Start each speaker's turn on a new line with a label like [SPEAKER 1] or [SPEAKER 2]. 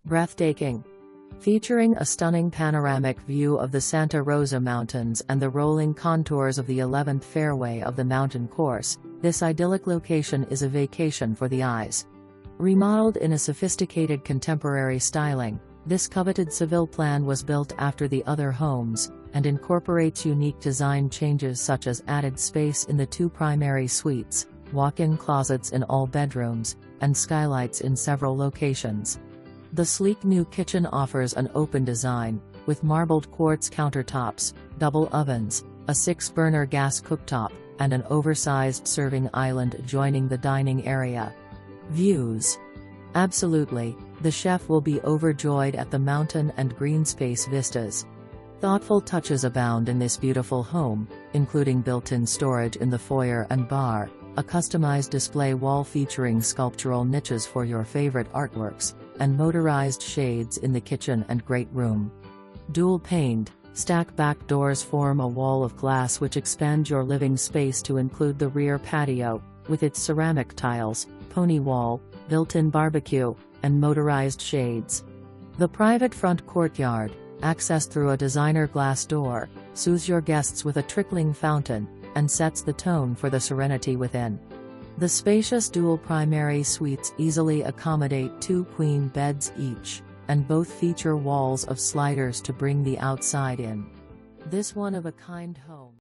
[SPEAKER 1] Breathtaking. Featuring a stunning panoramic view of the Santa Rosa Mountains and the rolling contours of the 11th fairway of the mountain course, this idyllic location is a vacation for the eyes. Remodeled in a sophisticated contemporary styling, this coveted Seville plan was built after the other homes, and incorporates unique design changes such as added space in the 2 primary suites, walk-in closets in all bedrooms, and skylights in several locations. The sleek new kitchen offers an open design, with marbled quartz countertops, double ovens, a 6-burner gas cooktop, and an oversized serving island adjoining the dining area. Views. Absolutely, the chef will be overjoyed at the mountain and greenspace vistas. Thoughtful touches abound in this beautiful home, including built-in storage in the foyer and bar, a customized display wall featuring sculptural niches for your favorite artworks, and motorized shades in the kitchen and great room. Dual-paned, stack back doors form a wall of glass which expands your living space to include the rear patio, with its ceramic tiles, pony wall, built-in barbecue, and motorized shades. The private front courtyard, accessed through a designer glass door, soothes your guests with a trickling fountain, and sets the tone for the serenity within. The spacious dual primary suites easily accommodate 2 queen beds each, and both feature walls of sliders to bring the outside in. This one-of-a-kind home